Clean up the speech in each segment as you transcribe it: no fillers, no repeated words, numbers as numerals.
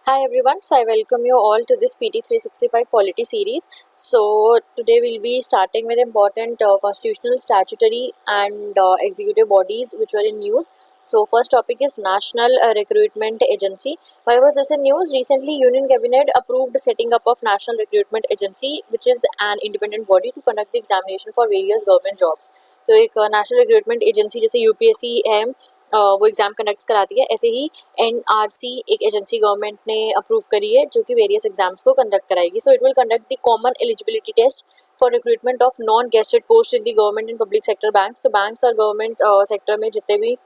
Hi everyone, so I welcome you all to this PT 365 Polity series. So today we'll be starting with important constitutional, statutory and executive bodies which were in news. So first topic is National Recruitment Agency. Why was this in news? Recently Union Cabinet approved setting up of National Recruitment Agency, which is an independent body to conduct the examination for various government jobs. तो एक national recruitment agency जैसे UPSC है वो exam conduct कराती है, ऐसे ही NRC एक एजेंसी गवर्नमेंट ने अप्रूव करी है जो कि वेरियस एग्जाम्स को कंडक्ट कराएगी. So it will conduct the common eligibility test for recruitment of non gazetted post in the government and public sector banks. तो बैंक्स और गवर्नमेंट सेक्टर में जितने भी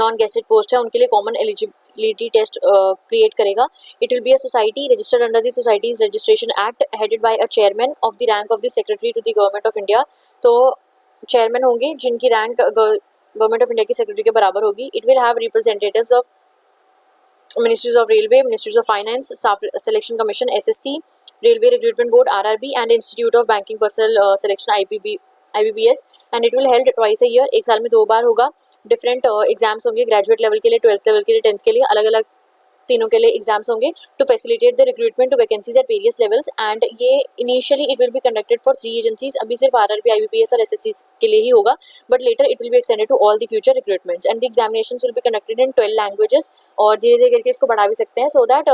नॉन गेस्टेड पोस्ट है उनके लिए कॉमन एलिजिबिलिटी टेस्ट क्रिएट करेगा. It will be a society registered under the societies registration act headed by a chairman of the rank of the secretary to the government of India. तो chairman होंगे जिनकी rank government of India की secretary के बराबर होगी. It will have representatives of Ministries of Railway, Ministries of Finance, Staff Selection Commission (SSC), Railway Recruitment Board (RRB), and Institute of Banking Personnel Selection (IBPS). And it will held twice a year. एक साल में 2 बार होगा. Different exams होंगे graduate level के लिए, 12th level के लिए, 10th के लिए, अलग अलग तीनों के लिए एग्जाम्स होंगे to facilitate the recruitment to vacancies at various levels. And ये initially it will be conducted for 3 agencies. अभी सिर्फ आरआरबी, आईबीपीएस और एसएससी के लिए ही होगा, but later it will be extended to all the future recruitments. And the examinations will be conducted in 12 languages, और धीरे धीरे करके इसको बढ़ा भी सकते हैं सो दैट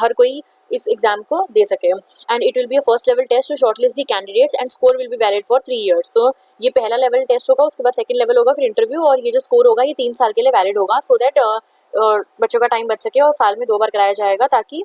हर कोई इस एग्जाम को दे सके. And it will be a first level test to shortlist the candidates and score will be valid for 3 years. तो ये पहला लेवल टेस्ट होगा, उसके बाद सेकंड लेवल होगा, फिर इंटरव्यू, और ये जो स्कोर होगा ये 3 साल के लिए वैलिड होगा सो दैट बच्चों का टाइम बच सके, और साल में 2 बार कराया जाएगा ताकि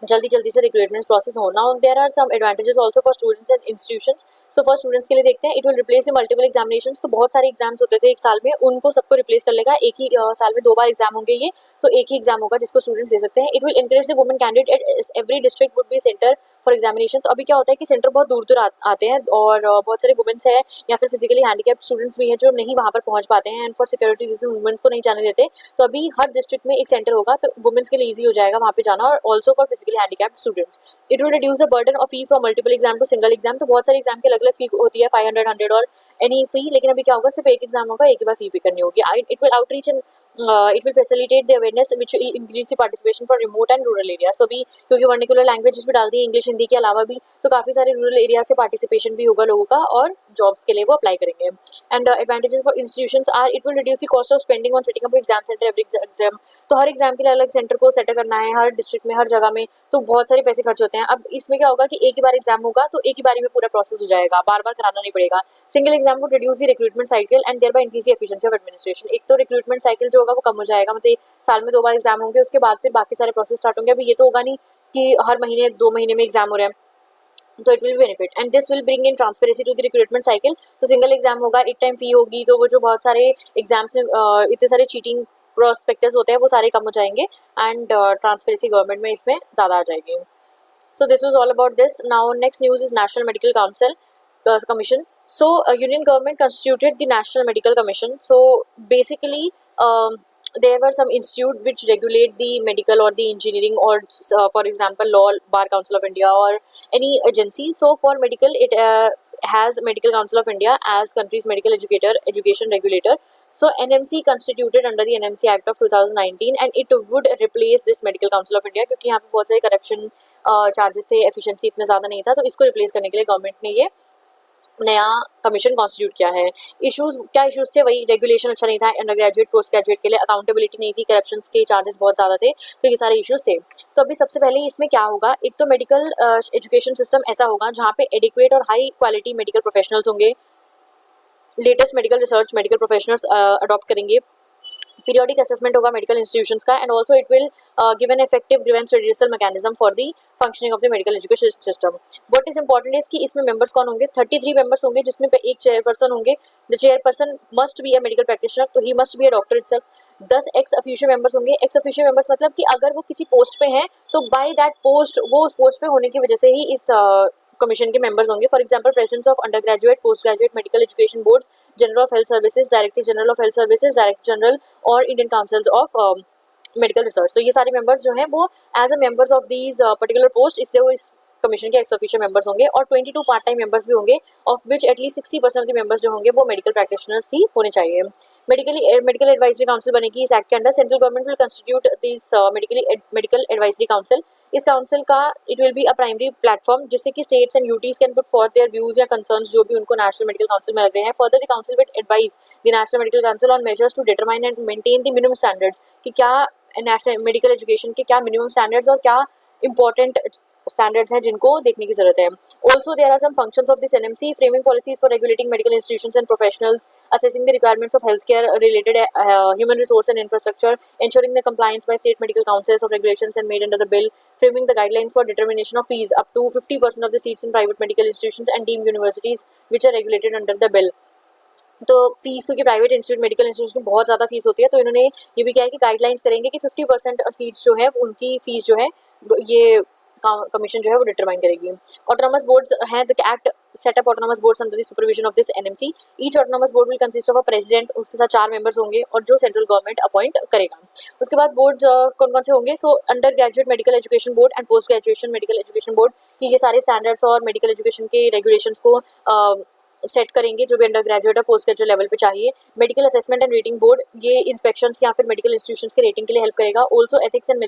जल्दी से रिक्रूटमेंट प्रोसेस हो. Now there are some advantages also for students and institutions. So for students के लिए देखते हैं, it will replace the multiple examinations. तो बहुत सारे एग्जाम्स होते थे एक साल में, उनको सबको रिप्लेस कर लेगा. एक ही साल में 2 बार एग्जाम होंगे ये, तो एक ही एग्जाम होगा जिसको स्टूडेंट्स दे सकते हैं. It will encourage the women candidate at every district would be centre for examination. तो अभी क्या होता है कि सेंटर बहुत दूर दूर आते हैं, और बहुत सारे वुमेन्स है या फिर फिजिकली हैंडीकैप्ड स्टूडेंट्स भी हैं जो नहीं वहाँ पर पहुँच पाते हैं, and for security reason women's को नहीं जाने देते. तो अभी हर डिस्ट्रिक्ट में एक सेंटर होगा, तो वुमेन्स के लिए ईजी हो जाएगा वहाँ पे जाना, और also for physically handicapped students. It will reduce the burden of fee from multiple exam to single exam. तो बहुत सारे एग्जाम की अलग अलग फी होती है, 500, 100 और एनी फी, लेकिन अभी क्या होगा, सिर्फ एक एग्जाम होगा, एक ही बार फी पे करनी होगी. It will outreach and it will facilitate the awareness which will increase the participation for remote and rural areas. तो अभी क्योंकि वर्निकुलर लैंग्वेजेस भी डाल दी है, इंग्लिश हिंदी के अलावा भी, तो काफ़ी सारे रूरल एरिया से पार्टिसिपेशन भी होगा लोगों का, और जॉब्स के लिए वो अप्लाई करेंगे. And advantages for institutions are, it will reduce the cost of spending on setting up exam centre every exam. तो हर एग्जाम के लिए अलग सेंटर को सेट करना है हर डिस्ट्रिक्ट में, हर जगह में, तो बहुत सारे पैसे खर्च होते हैं. अब इसमें क्या होगा कि एक ही बार एग्जाम होगा, तो एक ही बारी में पूरा प्रोसेस हो जाएगा, बार बार कराना नहीं पड़ेगा. सिंगल एग्जाम को reduce the recruitment cycle and thereby increase the efficiency of administration. एक तो रिक्रूटमेंट साइकिल जो होगा वो कम हो जाएगा, मतलब साल में 2 बार एग्जाम होंगे, उसके बाद फिर बाकी सारे प्रोसेस स्टार्ट होंगे. अभी ये तो होगा नहीं कि हर महीने 2 महीने में एग्जाम हो रहे हैं, तो it will benefit and this will bring in transparency to the recruitment cycle. तो सिंगल एग्जाम होगा, एक टाइम फी होगी, तो वो जो बहुत सारे एग्जाम्स में इतने सारे चीटिंग प्रोस्पेक्टस होते हैं वो सारे कम हो जाएंगे, एंड ट्रांसपेरेंसी गवर्नमेंट में इसमें ज़्यादा आ जाएगी. So this was all about this. Now next news is National Medical Council Commission. So Union government constituted the National Medical Commission. So basically there were some institute which regulate the medical or the engineering, or for example law, Bar Council of India or any agency. So for medical it has Medical Council of India as country's medical education regulator. So NMC constituted under the NMC Act of 2019, and it would replace this Medical Council of India, क्योंकि यहाँ पे बहुत सारे corruption charges थे, efficiency इतना ज़्यादा नहीं था, तो इसको रिप्लेस करने के लिए गवर्नमेंट ने ये नया कमीशन कॉन्स्टिट्यूट किया है. इश्यूज क्या इश्यूज थे, वही रेगुलेशन अच्छा नहीं था अंडर ग्रेजुएट पोस्ट ग्रेजुएट के लिए, अकाउंटेबिलिटी नहीं थी, करप्शन के चार्जेस बहुत ज़्यादा थे, तो ये सारे इश्यूज थे. तो अभी सबसे पहले इसमें क्या होगा, एक तो मेडिकल एजुकेशन सिस्टम ऐसा होगा जहाँ पे एडिक्वेट और हाई क्वालिटी मेडिकल प्रोफेशनल्स होंगे, latest medical research medical professionals adopt करेंगे. पीरियोडिक असेसमेंट होगा मेडिकल इंस्टीट्यूशंस का, and also it will give an effective grievance redressal mechanism for the functioning of the medical education system. What is important is कि इसमें members कौन होंगे, 33 members होंगे, जिसमें एक चेयरपर्सन होंगे. The chairperson must be a medical practitioner, तो he must be a doctor itself. 10 ex officio members होंगे. एक्स ऑफिशियल मेंबर्स मतलब कि अगर वो किसी पोस्ट पे हैं, तो बाय दैट पोस्ट, वो उस पोस्ट पे होने की वजह से ही इस कमीशन के मेंबर्स होंगे. For example presidents of under graduate post graduate medical education boards, general of health services, director general of health services, director general और Indian councils of medical research. तो ये सारे मेंबर्स जो हैं वो as a members of these particular post, इसलिए वो इस कमीशन के एक्स ऑफिशियल मेंबर्स होंगे. और 22 पार्ट टाइम मेंबर्स भी होंगे, of which at least 60% of the members जो होंगे वो मेडिकल प्रैक्टिशनर्स ही होने चाहिए. मेडिकल एडवाइजरी काउंसिल बनेगी इस एक्ट के under. Central government will constitute this medical advisory council. इस काउंसिल का it will be a primary platform जिससे कि states and UTs can put for their views या कंसर्न्स जो भी उनको नेशनल मेडिकल काउंसिल में लग रहे हैं. Further the council will advise the national medical council on measures to determine and maintain the minimum standards कि क्या नेशनल मेडिकल एजुकेशन के क्या मिनिमम स्टैंडर्ड्स और क्या इंपॉर्टेंट स्टैंडर्ड्स हैं जिनको देखने की जरूरत है. Also there are some functions of this NMC. Framing policies for regulating medical institutions and professionals, assessing the requirements of healthcare related human resource and infrastructure, ensuring the compliance by state medical councils of regulations and made under the bill, framing the guidelines for determination of fees up to 50% of the seats in private medical institutions and deemed universities which are regulated under the bill. तो fees क्योंकि private institute medical institute में बहुत ज़्यादा fees होती है तो इन्होंने ये भी क्या है कि गाइडलाइंस करेंगे कि 50% सीट्स जो है उनकी फीस जो है ये कमीशन जो है वो डिटरमाइन करेगी. ऑटोनॉमस बोर्ड्स हैं. The act set up autonomous boards under the supervision of this NMC. Each autonomous board will consist of a president, उसके साथ 4 मेंबर्स होंगे और जो सेंट्रल गवर्नमेंट अपॉइंट करेगा. उसके बाद बोर्ड्स कौन कौन से होंगे. So under graduate medical education board and post graduation medical education board कि ये सारे स्टैंडर्ड्स और मेडिकल एजुकेशन के रेगुलेशंस को सेट करेंगे जो भी अंडर ग्रेजुएट और पोस्ट ग्रेजुएट लेवल पे चाहिए. Medical assessment and rating board ये इंस्पेक्शंस या फिर मेडिकल इंस्टीट्यूशंस के रेटिंग के लिए हेल्प करेगा. Also ethics and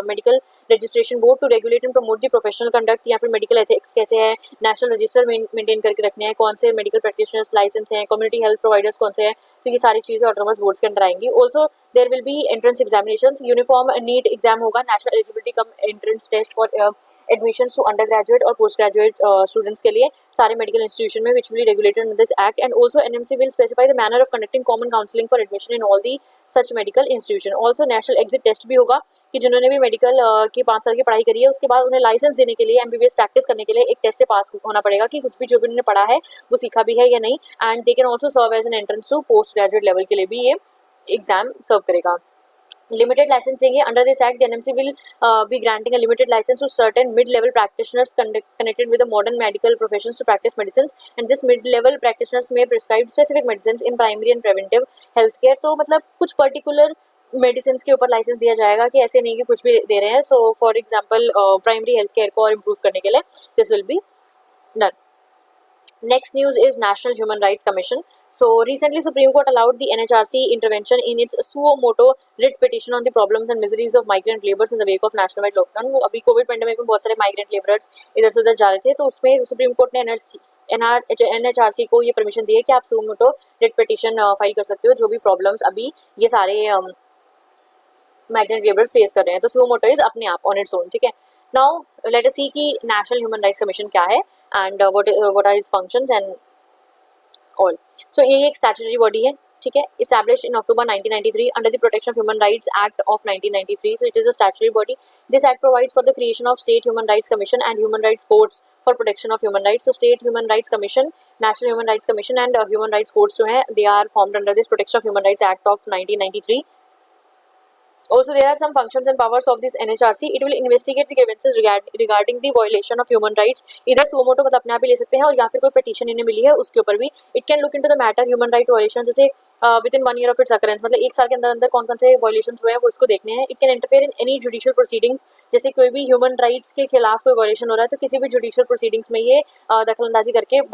medical registration board to regulate and promote the professional conduct या फिर मेडिकल एथिक्स कैसे है, नेशनल रजिस्टर मेंटेन करके रखने हैं, कौन से मेडिकल प्रैक्टिशनर्स लाइसेंस हैं, कम्युनिटी हेल्थ प्रोवाइडर्स कौन से हैं. तो ये सारी चीज़ें ऑटोनॉमस बोर्ड्स के अंदर आएंगी. Also there will be entrance examinations. Uniform NEET exam होगा, national eligibility cum entrance test for admissions to under graduate और पोस्ट ग्रेजुएट स्टूडेंट्स के लिए सारे मेडिकल इंस्टीट्यूशन में which will regulated in this act. And also NMC will specify the manner of conducting common counselling for admission in all the such medical institution. Also national exit test भी होगा कि जिन्होंने भी medical की 5 साल की पढ़ाई करी है उसके बाद उन्हें लाइसेंस देने के लिए एमबीबीएस प्रैक्टिस करने के लिए एक टेस्ट से पास होना पड़ेगा कि कुछ भी जो भी उन्होंने पढ़ा है वो सीखा भी है या नहीं. And they can also serve as an entrance to post graduate level के लिए भी ये एग्जाम सर्व करेगा. Limited licensing है. Under this act, the NMC will be granting a limited license to certain mid-level practitioners connected with the modern medical professions to practice medicines, and this mid-level practitioners may prescribe specific medicines in primary and preventive healthcare. तो मतलब कुछ particular medicine के ऊपर licence दिया जाएगा कि ऐसे नहीं कि कुछ भी दे रहे हैं. So for example primary health care को और इम्प्रूव करने के लिए this will be done. Next news is National Human Rights Commission. So recently Supreme Court allowed the NHRC intervention in its suo motu writ petition on the problems and miseries of migrant laborers in the wake of nationwide lockdown. अभी Covid pandemic में बहुत सारे migrant labourers इधर से उधर जा रहे थे तो उसमें सुप्रीम कोर्ट ने NHRC को ये परमिशन दी है कि आप suo motu writ petition file कर सकते हो जो भी प्रॉब्लम्स अभी ये सारे माइग्रेंट लेबरर्स फेस कर रहे हैं. तो suo motu इज अपने आप ऑन इट्स ओन. ठीक है. नाउ लेट अस सी कि नेशनल ह्यूमन राइट्स कमीशन क्या है and what are its functions and all. So ये एक statutory body है. ठीक है. Established in October 1993 under the Protection of Human Rights Act of 1993. So it is a statutory body. This act provides for the creation of State Human Rights Commission and Human Rights Courts for protection of human rights. So State Human Rights Commission, National Human Rights Commission and Human Rights Courts जो हैं they are formed under this Protection of Human Rights Act of 1993. Also, there are some functions and powers of this NHRC. It will investigate the grievances regarding the violation of human rights. इधर suo motu मतलब अपने आप ही ले सकते हैं और या फिर कोई petition इन्हें मिली है उसके ऊपर भी. It can look into the matter human right violations जैसे within 1 year of its occurrence मतलब 1 साल के अंदर अंदर कौन कौन से violations हुए हैं वो इसको देखने हैं. It can interfere in any judicial proceedings. जैसे कोई भी human rights के खिलाफ कोई violation हो रहा है तो किसी भी judicial proceedings में ये दखलंदाजी करके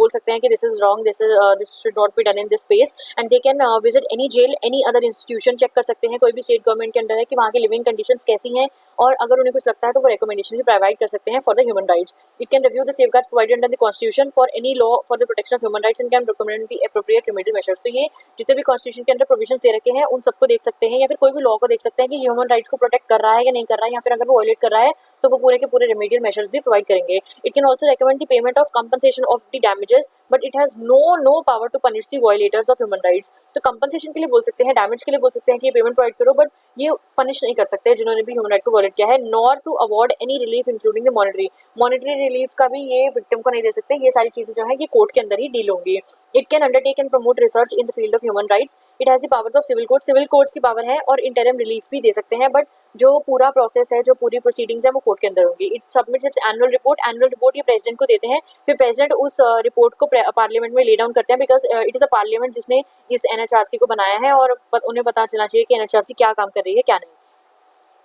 बोल सकते हैं कि this is wrong, this should not be done in this space. And they can visit any jail, any other institution, check कर सकते हैं कोई भी state government के अंदर है कि वहाँ की लिविंग कंडीशंस कैसी हैं और अगर उन्हें कुछ लगता है तो वो रिकमेंडेशन भी प्रोवाइड कर सकते हैं for the human rights. It can review the safeguards provided under the constitution for any law for the protection of human rights and can recommend the appropriate remedial measures. तो ये जितने भी constitution के अंदर provisions दे रखे हैं उन सबको देख सकते हैं या फिर कोई भी लॉ को देख सकते हैं कि ह्यूमन राइट्स को प्रोटेक्ट कर रहा है या नहीं कर रहा है या फिर अगर वो वायलेट कर रहा है तो वो पूरे के पूरे रेमेडियल मेजर्स भी प्रोवाइड करेंगे. It can also recommend the payment of compensation of the damages but it has no power to punish the violators of human rights. तो कंपनसेशन के लिए बोल सकते हैं, डैमेज के लिए बोल सकते हैं कि ये पेमेंट प्रोवाइड करो बट ये पनिश नहीं कर सकते जिन्होंने भी ह्यूमन राइट को वायलेट किया है. Nor to award any relief including the monetary relief का भी ये विक्टिम को नहीं दे सकते. ये सारी चीजें जो है ये कोर्ट के अंदर ही डील होंगी. It can undertake and promote research in the field of human rights. It has the powers of civil courts की पावर है और इंटरिम रिलीफ भी दे सकते हैं बट जो पूरा प्रोसेस है जो पूरी प्रोसीडिंग्स है वो कोर्ट के अंदर होंगी. It submits it's annual report ये प्रेसिडेंट को देते हैं. फिर प्रेसिडेंट उस रिपोर्ट को पार्लियामेंट में ले डाउन करते हैं because it is a parliament जिसने इस NHRC को बनाया है और उन्हें पता चलना चाहिए कि NHRC क्या काम कर रही है क्या नहीं.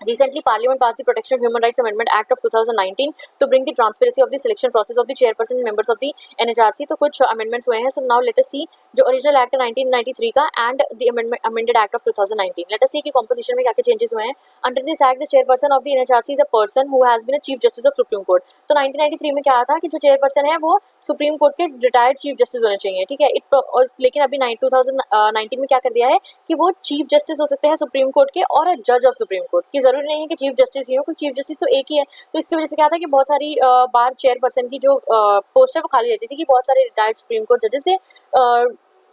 Recently, Parliament passed the Protection of Human Rights Amendment Act of 2019 to bring the transparency of the selection process of the chairperson and members of the NHRC. तो कुछ amendments हुए हैं. So now let us see जो original act 1993 का and the amended act of 2019. Let us see कि composition में क्या क्या चेंजेस हुए हैं. Under this act the chairperson of the NHRC is a person who has been a chief justice of supreme court. तो 1993 में क्या था कि जो चेयरपर्सन है वो सुप्रीम कोर्ट के रिटायर्ड चीफ जस्टिस होने चाहिए, ठीक है. और लेकिन अभी 2019 में क्या कर दिया है कि वो चीफ जस्टिस हो सकते हैं सुप्रीम कोर्ट के और जज ऑफ सुप्रीम कोर्ट की. जरूरी नहीं है कि चीफ जस्टिस ही हो, क्योंकि चीफ जस्टिस तो एक ही है. तो इसकी वजह से क्या था कि बहुत सारी बार चेयरपर्सन की जो पोस्ट है वो खाली रहती थी, कि बहुत सारे रिटायर्ड सुप्रीम कोर्ट जजेस थे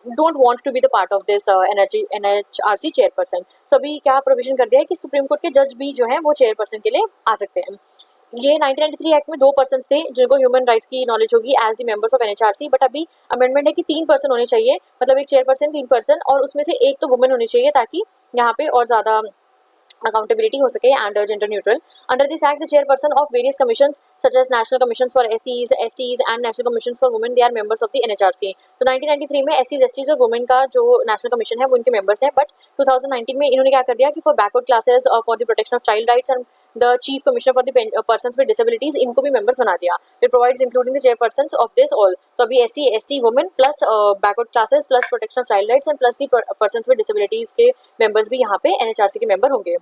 don't want to be the part of this NHRC chairperson. So अभी क्या प्रोविजन कर दिया है कि सुप्रीम कोर्ट के जज भी जो है वो चेयरपर्सन के लिए आ सकते हैं. ये 1993 एक्ट में 2 पर्सन थे जिनको ह्यूमन राइट्स की नॉलेज होगी as the members of NHRC. But अभी अमेंडमेंट है कि 3 पर्सन होने चाहिए, मतलब एक चेयरपर्सन 3 पर्सन, और उसमें से एक तो वुमेन होनी चाहिए ताकि यहाँ पे और ज़्यादा accountability हो सके and gender neutral. Under this act, the chairperson of various commissions such as National Commissions for SCs, STs and National Commissions for Women, they are members of the NHRC. तो 1993 में SCs, STs और women का जो National Commission है वो इनके members हैं. But 2019 में इन्होंने क्या कर दिया कि for backward classes for the protection of child rights and the chief commissioner for the persons with disabilities, इनको भी members बना दिया. It provides including the chairpersons of this all. तो अभी SC, ST, women plus backward classes plus protection of child rights and plus the persons with disabilities के members भी यहाँ पे NHRC के member होंगे.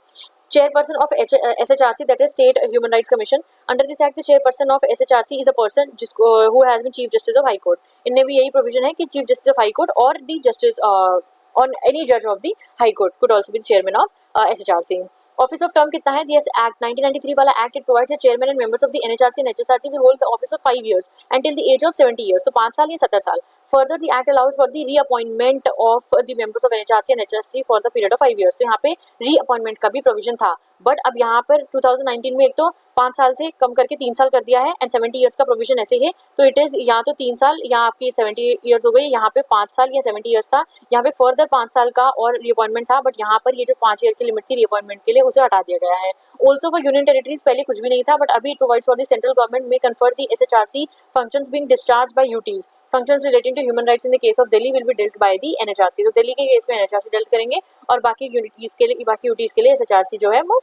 Chairperson of SHRC, that is State Human Rights Commission. Under this act, the chairperson of SHRC is a person जिसको who has been Chief Justice of High Court. इनमें भी यही provision है कि Chief Justice of High Court or the Justice or any judge of the High Court could also be the chairman of SHRC. Office of term कितना है? This act 1993 वाला act it provides the chairman and members of the NHRC and HSRC will hold the office for 5 years until the age of 70 years. तो 5 साल या 70 साल. Further the act allows for the reappointment of the members of NHRC and HSRC for the period of 5 years. तो यहाँ पे reappointment का भी provision था. बट अब यहाँ पर 2019 में एक तो 5 साल से कम करके 3 साल कर दिया है एंड 70 years का प्रोविजन ऐसे है. तो इट इज़ या तो 3 साल या आपकी 70 years हो गई, यहाँ पे 5 साल या 70 years था. यहाँ पे फर्दर 5 साल का और रीअपॉइंटमेंट था, बट यहाँ पर ये जो 5 year की लिमिट थी रीअपॉइंटमेंट के लिए उसे हटा दिया गया है. ऑल्सो फॉर यूनियन टेरिटरीज पहले कुछ भी नहीं था, बट अभी provides for the central government में confer the SHRC functions being discharge by UTs. Functions relating to human rights in the case of Delhi will be dealt by the NHRC. तो दिल्ली के case में एनएचआरसी डेल्ट करेंगे और बाकी unities के लिए, बाकी यूटीज के लिए एसएचआरसी जो है वो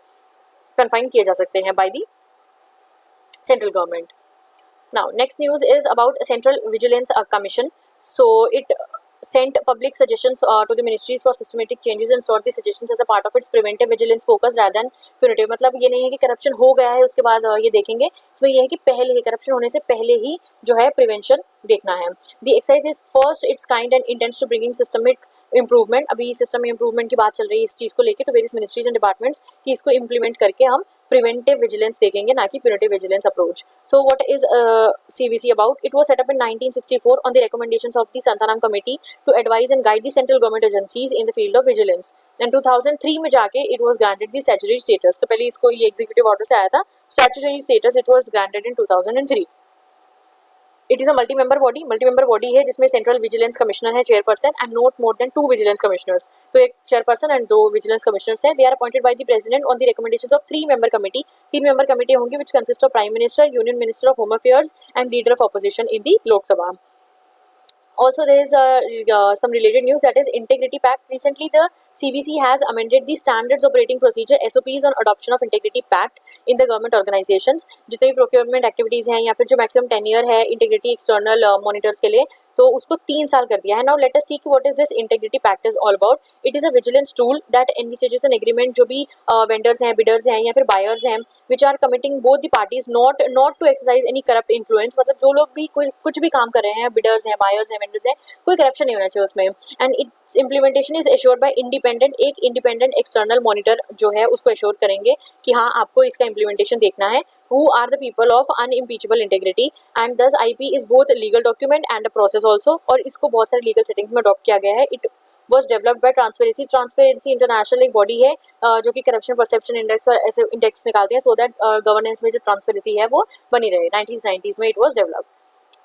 कन्फाइन किए जा सकते हैं by the central government. Now, next news is about Central Vigilance Commission. So, it sent public suggestions to the ministries for systematic changes and sought the suggestions as a part of its preventive vigilance focus rather than punitive. मतलब ये नहीं है कि corruption हो गया है उसके बाद ये देखेंगे. इसमें ये है कि पहले ही करप्शन होने से पहले ही जो है प्रिवेंशन देखना है. The exercise is first its kind and intends to bringing systemic improvement. अभी सिस्टम इम्प्रूवमेंट की बात चल रही है इस चीज़ को लेकर to various ministries and departments कि इसको इम्प्लीमेंट करके हम प्रिवेंटिव विजिलेंस देखेंगे, ना कि punitive vigilance approach. So what is CVC about? It was set up in 1964 on the recommendations of the Santanam Committee to advise and guide the central government agencies in the field of vigilance. And 2003 में जाके it was granted the statutory status. तो पहले इसको ये executive order से आया था. Statutory status it was granted in 2003. It is a multi member body है जिसमें सेंट्रल विजिलेंस कमिश्नर है chairperson and not more than 2 vigilance commissioners. तो एक चेयरपर्सन एंड 2 विजिलेंस कमिश्नर्स है. They are appointed by the president on the recommendations of 3 member committee. 3 member committee होंगी which consist of prime minister, union minister of home affairs and leader of opposition in the Lok Sabha. Also, there is some related news, that is Integrity Pact. Recently, the CVC has amended the Standards Operating Procedure (SOPs) on adoption of Integrity Pact in the government organizations. जितने भी procurement activities हैं या फिर जो maximum tenure है integrity external monitors के लिए, तो उसको 3 साल कर दिया है. Now let us see what is this Integrity Pact is all about. It is a vigilance tool that envisages an agreement जो भी vendors हैं, bidders हैं या फिर buyers हैं, which are committing both the parties not to exercise any corrupt influence. मतलब जो लोग भी कुछ भी काम कर रहे हैं, bidders हैं, buyers हैं, vendors हैं, कोई करप्शन नहीं होना चाहिए उसमें. And its implementation is assured by एक इंडिपेंडेंट एक्सटर्नल मॉनिटर जो है उसको एश्योर करेंगे कि हाँ आपको इसका इम्प्लीमेंटेशन देखना है. who are the people of unimpeachable integrity and thus IP is both a legal document and a process also. और इसको बहुत सारे लीगल सेटिंग्स में अडॉप्ट किया गया है. It was developed by transparency international एक बॉडी है जो कि करप्शन परसेप्शन इंडेक्स और ऐसे इंडेक्स निकालते हैं सो दैट गवर्नेंस में जो ट्रांसपेरेंसी है वो बनी रहे. 1990s में it was developed.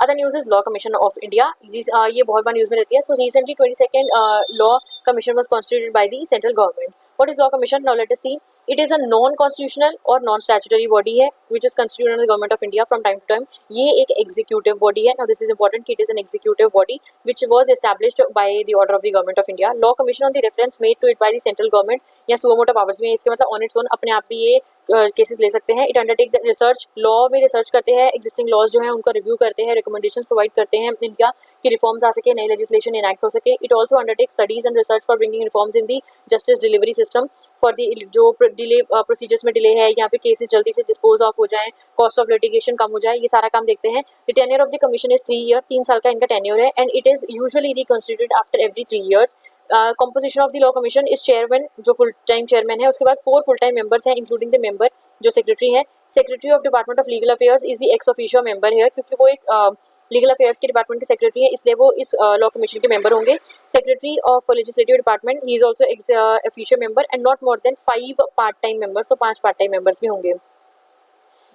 Other news is Law Commission of India. ये बहुत बार न्यूज़ में रहती है. So recently 22nd Law Commission was constituted by the central government. What is Law Commission? Now let us see. It is a non-constitutional और non-statutory body है which is constituted under the government of India from time to time. ये एक executive body है. Now this is important कि it is an executive body which was established by the order of the government of India. Law Commission on the reference made to it by the central government या suo motu powers में इसके मतलब on its own अपने आप भी ये cases ले सकते हैं। It undertake the research, law में रिसर्च करते हैं, एग्जिस्टिंग लॉज जो हैं उनका रिव्यू करते हैं, रिकमेंडेशंस प्रोवाइड करते हैं इंडिया की रिफॉर्म्स आ सके, नई लेजिस्लेशन इनैक्ट हो सके। It also undertake studies and research for bringing reforms in the justice delivery system for the जो डिले प्रोसीजर्स में डिले है, यहाँ पे केसेस जल्दी से डिस्पोज ऑफ हो जाए, कॉस्ट ऑफ लिटिगेशन कम हो जाए, ये सारा काम देखते हैं। The tenure of the commission is 3 year, 3 साल का इनका टेन्योर है, and it is usually reconstituted after every 3 years. Composition of the law commission is chairman, जो फुल टाइम चेयरमैन है, उसके बाद 4 फुल टाइम मेंबर्स हैं इंक्लूडिंग द मेंबर जो सेक्रेटरी है। Secretary of department of legal affairs is the ex officio member है, क्योंकि वो एक लीगल अफेयर्स के डिपार्टमेंट के सेक्रेटरी है, इसलिए वो इस लॉ कमीशन के मेंबर होंगे। Secretary of legislative department, he is also ex officio member and not more then 5 part time members, तो 5 पार्ट टाइम मेंबर्स भी होंगे।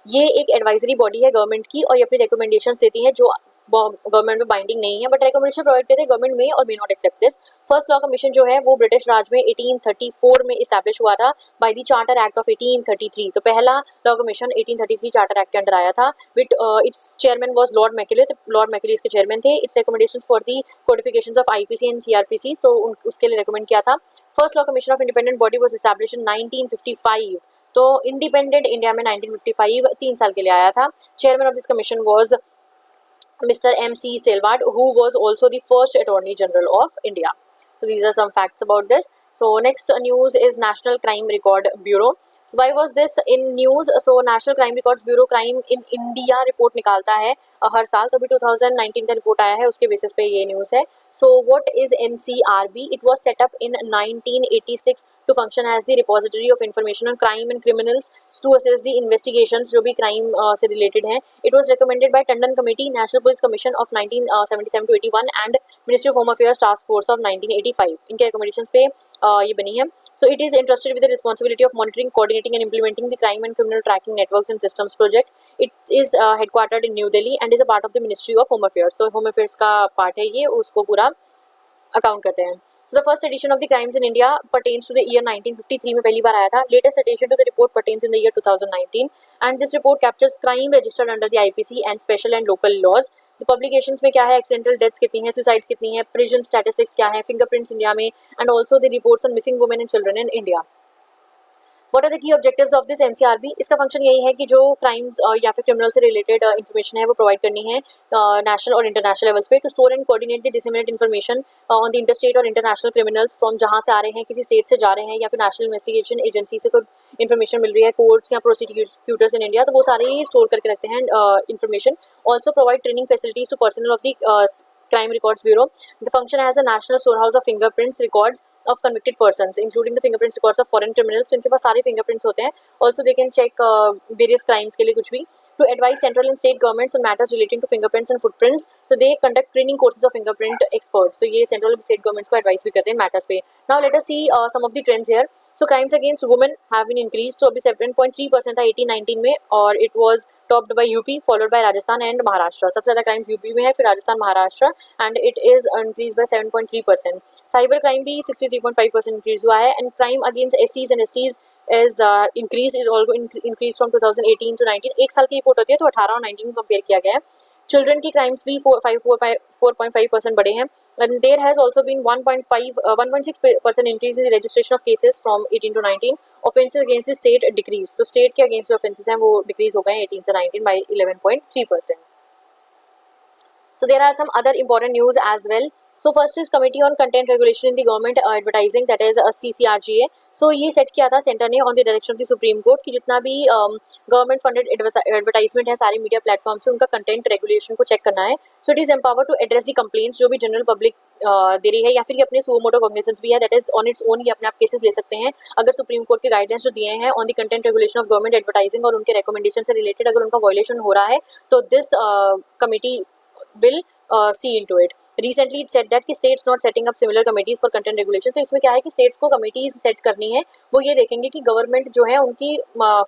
ये एक एडवाइजरी बॉडी है गवर्नमेंट की, और ये अपनी रिकमेंडेशंस देती है जो गवर्नमेंट में बाइंडिंग नहीं है, बट रिकमेंडेशन प्रोवाइड करते हैं गवर्नमेंट में और may not accept this. First law commission जो है वो ब्रिटिश राज में 1834 में इस्टेब्लिश हुआ था by the charter act of 1833। तो पहला लॉ कमीशन 1833 चार्टर एक्ट के अंडर आया था। With its chairman was lord Macaulay, lord Macaulay इसके चेयरमैन थे। Its recommendations for the codifications of IPC and CRPC, तो उसके लिए रिकमेंड किया था। First law commission of independent body was establish in 1955, तो इंडिपेंडेंट इंडिया में 1955 3 साल के लिए आया था। Chairman of this commission was Mr. M.C. Stelwart, who was also the first Attorney General of India. So these are some facts about this. So next news is National Crime Record Bureau. So why was this in news? So National Crime Records Bureau Crime in India report निकालता है हर साल, तो भी 2019 का report आया है, उसके basis पे ये न्यूज़ है। So what is NCRB? It was set up in 1986 to function as the repository of information on crime and criminals to assess the investigations जो भी crime से related हैं। It was recommended by Tandon Committee, National Police Commission of 1977 to 81 and Ministry of Home Affairs Task Force of 1985। इनके recommendations पे ये बनी है। So it is entrusted with the responsibility of monitoring, coordinating and implementing the crime and criminal tracking networks and systems project. It is headquartered in New Delhi and is a part of the Ministry of Home Affairs। तो Home Affairs का part है ये, उसको पूरा account करते हैं। So the first edition of the crimes in India pertains to the year 1953 में पहली बार आया था। Latest addition to the report pertains in the year 2019 and this report captures crime registered under the IPC and special and local laws। The publications में क्या है, accidental deaths कितनी है, suicides कितनी है, prison statistics क्या है, fingerprints इंडिया में, and also the reports on missing women and children in India। What are the key objectives of this NCRB? इसका फंक्शन यही है कि जो क्राइम्स या फिर क्रिमिनल से रिलेटेड इन्फॉर्मेशन है वो प्रोवाइड करनी है नेशनल और इंटरनेशनल लेवल्स पे, to store and coordinate the disseminate information on the interstate और इंटरनेशनल क्रिमिनल्स फ्रॉम जहाँ से आ रहे हैं, किसी स्टेट से जा रहे हैं या फिर नेशनल इन्वेस्टिगेशन एजेंसी से कोई इन्फॉर्मेशन मिल रही है, कोर्ट्स या प्रोसिक्यूटर्स इन इंडिया, तो वो सारे ही स्टोर करके रखते हैं information. Also provide training facilities to personnel of the Crime Records Bureau. The function as a national storehouse of fingerprints records of convicted persons, including the fingerprints records of foreign criminals. So इनके पास सारे fingerprints होते हैं. Also they can check various crimes के लिए कुछ भी. To advise central and state governments on matters relating to fingerprints and footprints. So they conduct training courses of fingerprint experts. So ये central and state governments को advice भी करते हैं matters पे. Now let us see some of the trends here. So crimes against women have been increased. So अभी 7.3% था 18-19 में, और it was topped by UP, followed by Rajasthan and Maharashtra. सबसे ज़्यादा crimes UP में है, फिर Rajasthan, Maharashtra, and it is increased by 7.3%. Cyber crime भी 63.5% increase हुआ है, and crime against SCs and STs is increased, is also increased from 2018 to 19। एक साल की रिपोर्ट होती है तो 18 और 19 को कंपेयर किया गया है। चिल्ड्रन की क्राइम्स भी 4.5% बढ़े हैं, and there has also been 1.6% increase in the registration of cases from 18 to 19। offences against the state decrease, तो स्टेट के अगेंस्ट जो offences हैं वो डिक्रीज हो गए हैं 18 से 19 by 11.3%। So there are some other important news as well. So first is Committee on Content Regulation in the Government Advertising, that is CCRGA. So ये सेट किया था सेंटर ने on the direction of the supreme court कि जितना भी government funded advertisement है सारे media platform से, उनका कंटेंट रेगुलेशन को चेक करना है। So it is empower to address the complaints जो भी जनरल पब्लिक दे रही है, या फिर ये अपने सुओ मोटो कॉग्निजेंस भी है, that is on its own, ये अपने आप केसेस ले सकते हैं अगर सुप्रीम कोर्ट के गाइडेंस जो दिए हैं on the content regulation of government advertising और उनके रिकमेंडेशन से रिलेटेड अगर उनका वायलेशन हो रहा है तो this committee will see into it. Recently it said that कि states not setting up similar committees for content regulation। तो इसमें क्या है कि states को committees set करनी है, वो ये देखेंगे कि गवर्नमेंट जो है उनकी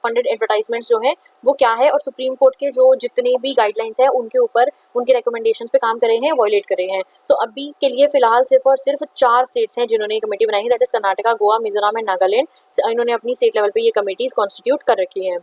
funded advertisements जो हैं वो क्या है, और सुप्रीम कोर्ट के जो जितने भी गाइडलाइंस हैं उनके ऊपर उनके रिकमेंडेशन पे काम कर रहे हैं, वायलेट कर रहे हैं। तो अभी के लिए फिलहाल सिर्फ और सिर्फ 4 स्टेट्स हैं जिन्होंने ये कमेटी बनाई है, that is Karnataka, Goa, Mizoram and Nagaland. इन्होंने अपनी स्टेट लेवल पे ये कमेटीज कॉन्स्टिट्यूट कर रखी हैं।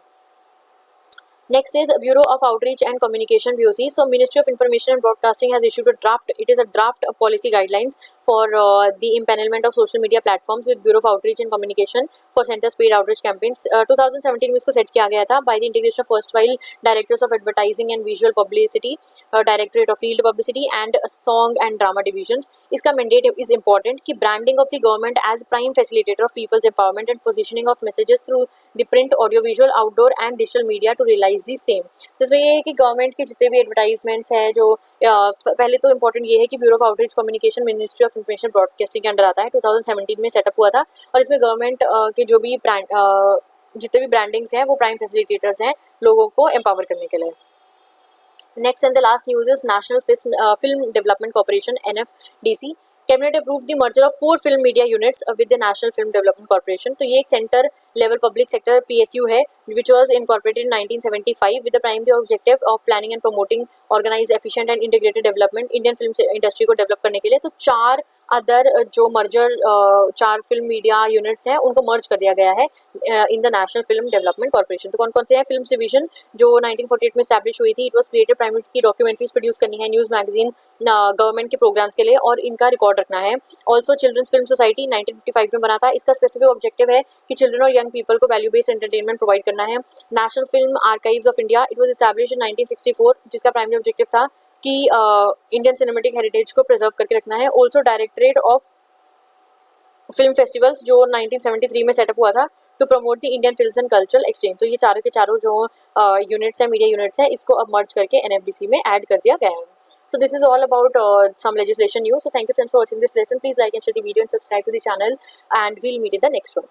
Next is Bureau of Outreach and Communication (BOC). So Ministry of Information and Broadcasting has issued a draft. It is a draft of policy guidelines for the empanelment of social media platforms with Bureau of Outreach and Communication for center paid outreach campaigns. 2017 में इसको set किया गया था by the integration of first file directors of advertising and visual publicity, directorate of field publicity and song and drama divisions. इसका mandate is important कि branding of the government as prime facilitator of people's empowerment and positioning of messages through the print, audio, visual, outdoor and digital media to realize the same. तो इसमें ये है कि government के जितने भी advertisements हैं जो पहले तो इंपॉर्टेंट ये है कि bureau of outreach communication ministry of information broadcasting के अंडर आता है। 2017 में सेटअप हुआ था और इसमें गवर्नमेंट के जो भी जितने भी ब्रांडिंग्स हैं वो प्राइम फैसिलिटेटर्स हैं लोगों को एम्पावर करने के लिए। Next and the last news is National Film Development Corporation (NFDC). Cabinet approve the merger of 4 film media units with the national film development corporation. तो ये एक centre level public sector PSU है which was incorporated in 1975 with the primary objective of planning and promoting organize efficient and integrated development Indian film industry को develop करने के लिए। तो 4 other जो मर्जर 4 फिल्म मीडिया यूनिट्स हैं उनको मर्ज कर दिया गया है in the national film development corporation. तो कौन कौन से हैं? फिल्म डिवीजन जो 1948 में स्टैब्लिश हुई थी। इट वॉज क्रिएटेड प्राइमरी की डॉक्यूमेंट्रीज प्रोड्यूस करनी है, न्यूज़ मैगजीन गवर्नमेंट के प्रोग्राम्स के लिए और इनका रिकॉर्ड रखना है। ऑल्सो चिल्ड्रंस फिल्म सोसाइटी 1955 में बना था। इसका स्पेसिफिक ऑब्जेक्टिव है कि चिल्ड्रन और यंग पीपल को वैल्यू बेस्ड एंटरटेनमेंट प्रोवाइड करना है। National film archives of India it was establish in 1964 जिसका प्राइमरी ऑब्जेक्टिव था कि इंडियन सिनेमेटिक हेरिटेज को प्रिजर्व करके रखना है। Also directorate of film festivals जो 1973 में सेटअप हुआ था to promote the Indian films and cultural exchange. तो ये चारों के चारों जो यूनिट्स हैं मीडिया यूनिट्स हैं इसको अब मर्ज करके NFDC में ऐड कर दिया गया है। So this is all about some legislation news. So thank you friends for watching this lesson. Please like and share the video and subscribe to the channel and we'll meet in the next one.